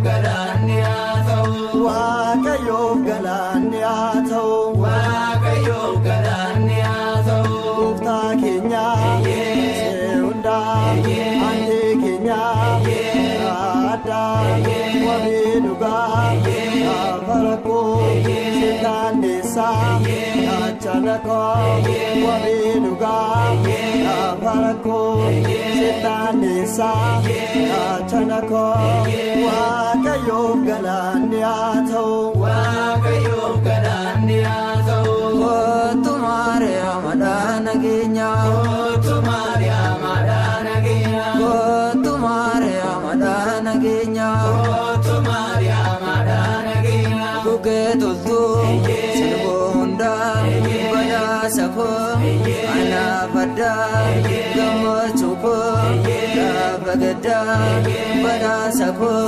galanni haa ta'u Waaqayyoof galanni haa ta'u Waaqayyoof galanni haa ta'u Gooftaa keenya hundaa ante keenya addaa wabii dhugaa afarakoo seetaanneessaa achaalakoo wabii dhugaa afarakoo seetaanneessaa achaalakoo Waaqayyoof galanni haa ta'u Waaqayyoof galanni haa ta'u Kootu Maariyaamaadhaa nageenya Kootu Maariyaamaadhaa nageenya Kootu Maariyaamaadhaa nageenya Kootu Maariyaamaadhaa nageenya Gugee toltuu sirboo hundaa badhaasa koo anaaf addaa gammachuu koo gaafa gaddaa badhaasa koo